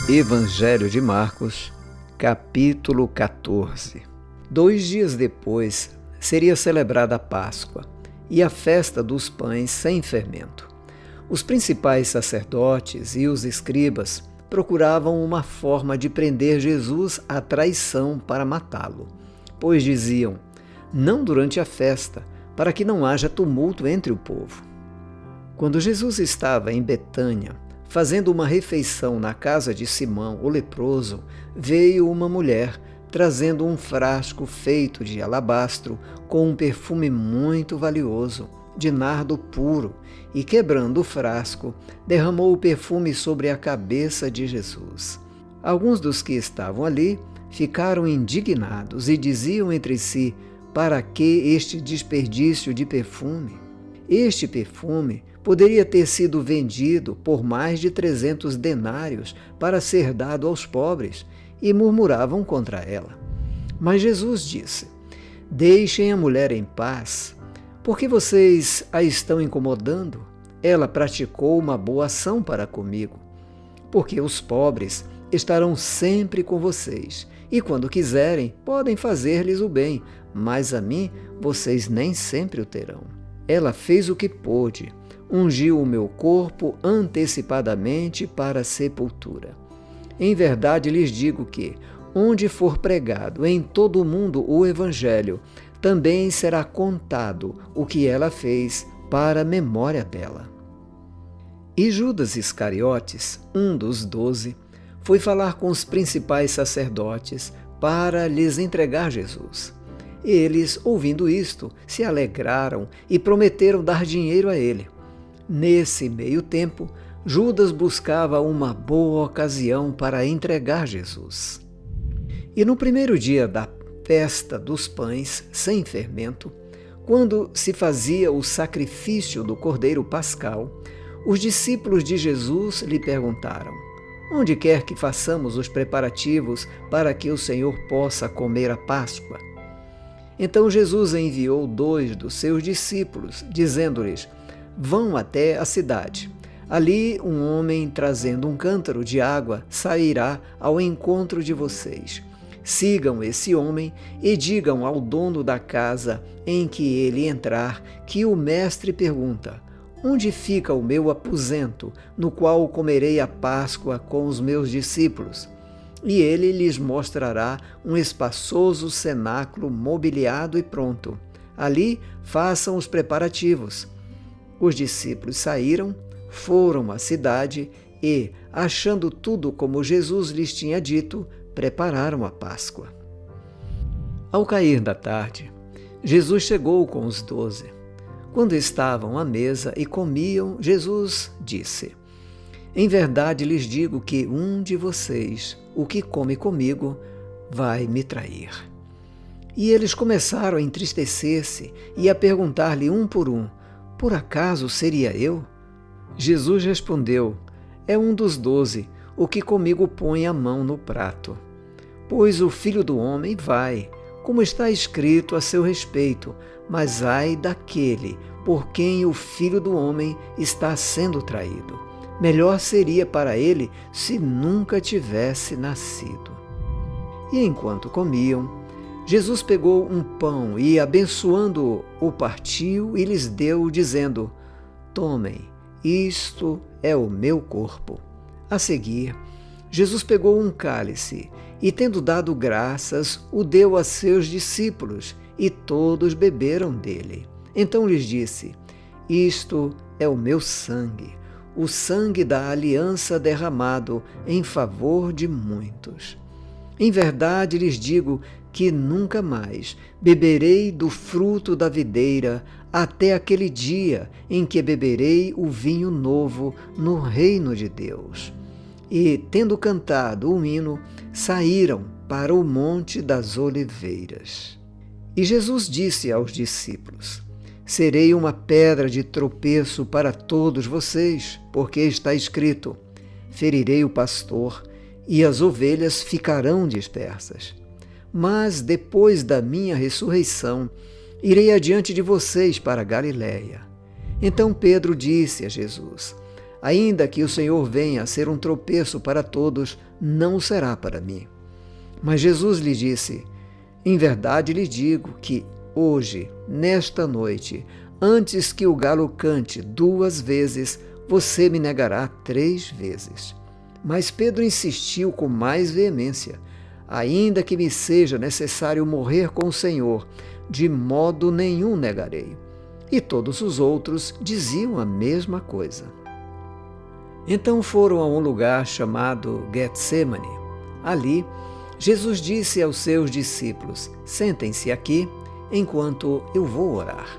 Evangelho de Marcos, capítulo 14. 2 dias depois, seria celebrada a Páscoa e a festa dos pães sem fermento. Os principais sacerdotes e os escribas procuravam uma forma de prender Jesus à traição para matá-lo, pois diziam: não durante a festa, para que não haja tumulto entre o povo. Quando Jesus estava em Betânia, fazendo uma refeição na casa de Simão, o leproso, veio uma mulher trazendo um frasco feito de alabastro com um perfume muito valioso, de nardo puro, e quebrando o frasco, derramou o perfume sobre a cabeça de Jesus. Alguns dos que estavam ali ficaram indignados e diziam entre si: para que este desperdício de perfume? Este perfume poderia ter sido vendido por mais de 300 denários para ser dado aos pobres, e murmuravam contra ela. Mas Jesus disse: deixem a mulher em paz, porque vocês a estão incomodando. Ela praticou uma boa ação para comigo, porque os pobres estarão sempre com vocês, e quando quiserem podem fazer-lhes o bem, mas a mim vocês nem sempre o terão. Ela fez o que pôde, ungiu o meu corpo antecipadamente para a sepultura. Em verdade lhes digo que, onde for pregado em todo o mundo o Evangelho, também será contado o que ela fez para a memória dela. E Judas Iscariotes, um dos 12, foi falar com os principais sacerdotes para lhes entregar Jesus. Eles, ouvindo isto, se alegraram e prometeram dar dinheiro a ele. Nesse meio tempo, Judas buscava uma boa ocasião para entregar Jesus. E no primeiro dia da festa dos pães sem fermento, quando se fazia o sacrifício do Cordeiro Pascal, os discípulos de Jesus lhe perguntaram: onde quer que façamos os preparativos para que o Senhor possa comer a Páscoa? Então Jesus enviou 2 dos seus discípulos, dizendo-lhes: vão até a cidade. Ali um homem trazendo um cântaro de água sairá ao encontro de vocês. Sigam esse homem e digam ao dono da casa em que ele entrar que o mestre pergunta: onde fica o meu aposento, no qual comerei a Páscoa com os meus discípulos? E ele lhes mostrará um espaçoso cenáculo mobiliado e pronto. Ali façam os preparativos. Os discípulos saíram, foram à cidade e, achando tudo como Jesus lhes tinha dito, prepararam a Páscoa. Ao cair da tarde, Jesus chegou com os 12. Quando estavam à mesa e comiam, Jesus disse: em verdade lhes digo que um de vocês, o que come comigo, vai me trair. E eles começaram a entristecer-se e a perguntar-lhe um por um: por acaso seria eu? Jesus respondeu: é um dos 12, o que comigo põe a mão no prato. Pois o Filho do Homem vai, como está escrito a seu respeito, mas ai daquele por quem o Filho do Homem está sendo traído. Melhor seria para ele se nunca tivesse nascido. E enquanto comiam, Jesus pegou um pão e, abençoando-o, o partiu e lhes deu, dizendo: tomem, isto é o meu corpo. A seguir, Jesus pegou um cálice e, tendo dado graças, o deu a seus discípulos, e todos beberam dele. Então lhes disse: isto é o meu sangue, o sangue da aliança derramado em favor de muitos. Em verdade lhes digo que nunca mais beberei do fruto da videira até aquele dia em que beberei o vinho novo no reino de Deus. E, tendo cantado um hino, saíram para o Monte das Oliveiras. E Jesus disse aos discípulos: serei uma pedra de tropeço para todos vocês, porque está escrito: ferirei o pastor, e as ovelhas ficarão dispersas. Mas depois da minha ressurreição, irei adiante de vocês para Galiléia. Então Pedro disse a Jesus: Ainda que o Senhor venha a ser um tropeço para todos, não será para mim. Mas Jesus lhe disse: em verdade lhe digo que hoje, nesta noite, antes que o galo cante 2 vezes, você me negará 3 vezes. Mas Pedro insistiu com mais veemência: ainda que me seja necessário morrer com o Senhor, de modo nenhum negarei. E todos os outros diziam a mesma coisa. Então foram a um lugar chamado Getsêmani. Ali, Jesus disse aos seus discípulos: sentem-se aqui, enquanto eu vou orar.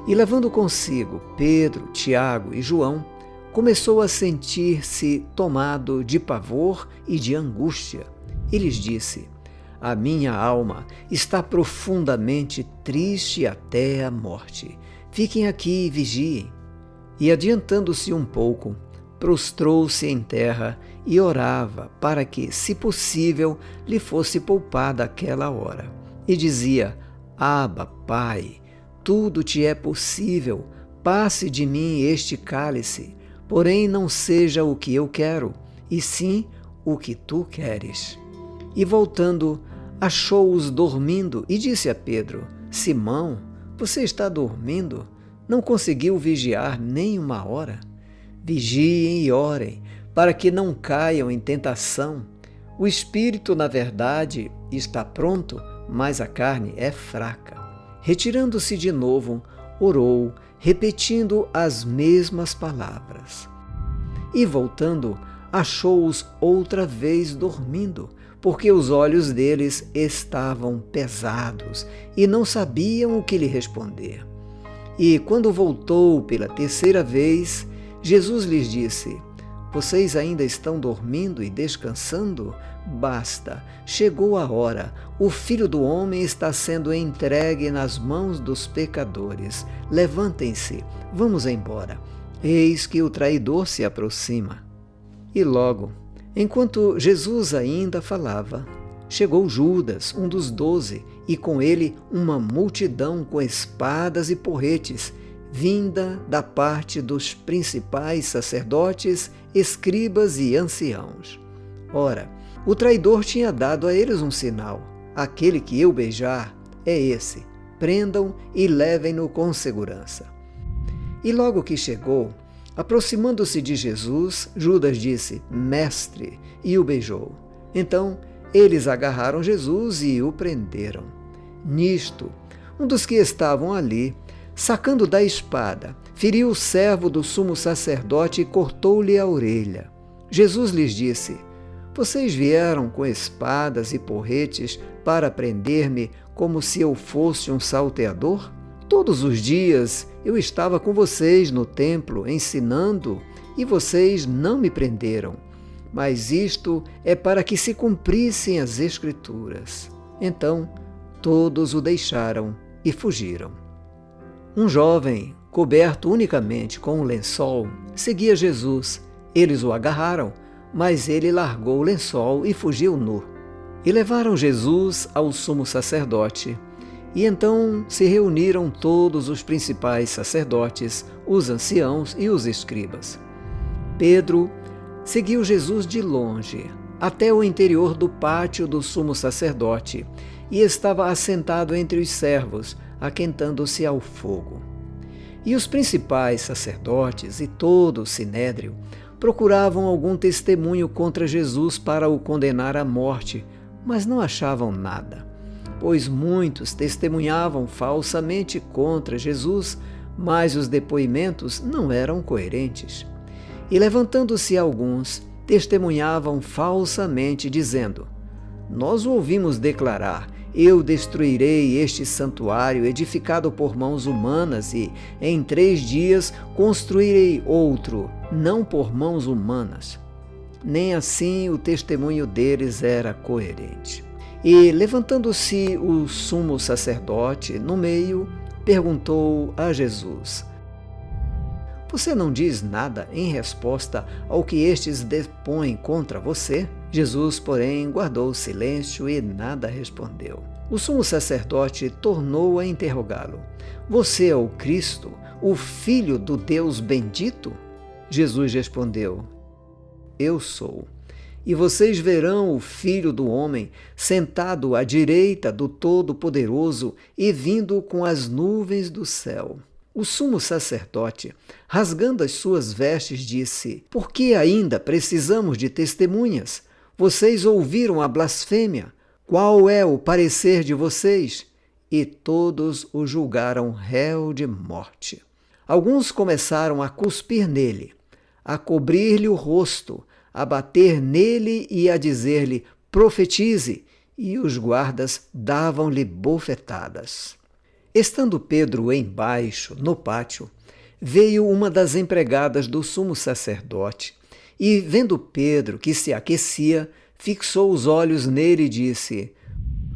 E levando consigo Pedro, Tiago e João, começou a sentir-se tomado de pavor e de angústia. E lhes disse: a minha alma está profundamente triste até a morte. Fiquem aqui e vigiem. E adiantando-se um pouco, prostrou-se em terra e orava para que, se possível, lhe fosse poupada aquela hora. E dizia: Abba, Pai, tudo te é possível, passe de mim este cálice, porém não seja o que eu quero, e sim o que tu queres. E voltando, achou-os dormindo e disse a Pedro: Simão, você está dormindo? Não conseguiu vigiar nem 1 hora? Vigiem e orem, para que não caiam em tentação. O espírito, na verdade, está pronto, mas a carne é fraca. Retirando-se de novo, orou, repetindo as mesmas palavras. E voltando, achou-os outra vez dormindo, porque os olhos deles estavam pesados e não sabiam o que lhe responder. E quando voltou pela 3ª vez, Jesus lhes disse: vocês ainda estão dormindo e descansando? Basta, chegou a hora, o Filho do Homem está sendo entregue nas mãos dos pecadores. Levantem-se, vamos embora. Eis que o traidor se aproxima. E logo, enquanto Jesus ainda falava, chegou Judas, um dos 12, e com ele uma multidão com espadas e porretes, vinda da parte dos principais sacerdotes, escribas e anciãos. Ora, o traidor tinha dado a eles um sinal: aquele que eu beijar é esse, prendam e levem-no com segurança. E logo que chegou, aproximando-se de Jesus, Judas disse: Mestre, e o beijou. Então eles agarraram Jesus e o prenderam. Nisto, um dos que estavam ali, sacando da espada, feriu o servo do sumo sacerdote e cortou-lhe a orelha. Jesus lhes disse: vocês vieram com espadas e porretes para prender-me como se eu fosse um salteador? Todos os dias eu estava com vocês no templo ensinando e vocês não me prenderam. Mas isto é para que se cumprissem as Escrituras. Então todos o deixaram e fugiram. Um jovem, coberto unicamente com um lençol, seguia Jesus. Eles o agarraram, mas ele largou o lençol e fugiu nu. E levaram Jesus ao sumo sacerdote. E então se reuniram todos os principais sacerdotes, os anciãos e os escribas. Pedro seguiu Jesus de longe, até o interior do pátio do sumo sacerdote, e estava assentado entre os servos, aquentando-se ao fogo. E os principais sacerdotes e todo o sinédrio procuravam algum testemunho contra Jesus para o condenar à morte, mas não achavam nada, pois muitos testemunhavam falsamente contra Jesus, mas os depoimentos não eram coerentes. E levantando-se alguns, testemunhavam falsamente, dizendo: nós o ouvimos declarar: eu destruirei este santuário edificado por mãos humanas e, em 3 dias, construirei outro, não por mãos humanas. Nem assim o testemunho deles era coerente. E, levantando-se o sumo sacerdote no meio, perguntou a Jesus: você não diz nada em resposta ao que estes depõem contra você? Jesus, porém, guardou silêncio e nada respondeu. O sumo sacerdote tornou a interrogá-lo: você é o Cristo, o Filho do Deus bendito? Jesus respondeu: Eu sou. E vocês verão o Filho do Homem sentado à direita do Todo-Poderoso e vindo com as nuvens do céu. O sumo sacerdote, rasgando as suas vestes, disse: Por que ainda precisamos de testemunhas? Vocês ouviram a blasfêmia. Qual é o parecer de vocês? E todos o julgaram réu de morte. Alguns começaram a cuspir nele, a cobrir-lhe o rosto, a bater nele e a dizer-lhe: Profetize! E os guardas davam-lhe bofetadas. Estando Pedro embaixo, no pátio, veio uma das empregadas do sumo sacerdote e, vendo Pedro que se aquecia, fixou os olhos nele e disse: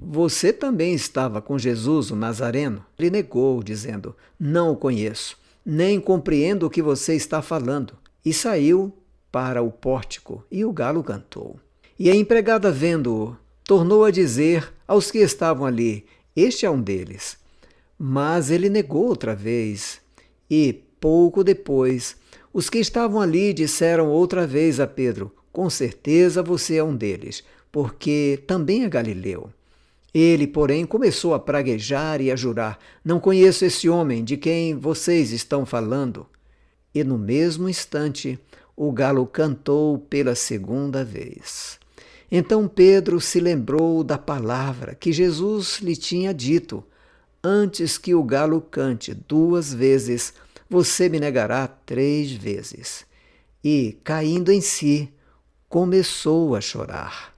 Você também estava com Jesus, o Nazareno? Ele negou, dizendo: Não o conheço, nem compreendo o que você está falando. E saiu para o pórtico, e o galo cantou. E a empregada, vendo-o, tornou a dizer aos que estavam ali: Este é um deles. Mas ele negou outra vez. E, pouco depois, os que estavam ali disseram outra vez a Pedro: Com certeza você é um deles, porque também é galileu. Ele, porém, começou a praguejar e a jurar: Não conheço esse homem de quem vocês estão falando. E no mesmo instante, o galo cantou pela segunda vez. Então Pedro se lembrou da palavra que Jesus lhe tinha dito: Antes que o galo cante 2 vezes, você me negará 3 vezes. E, caindo em si, começou a chorar.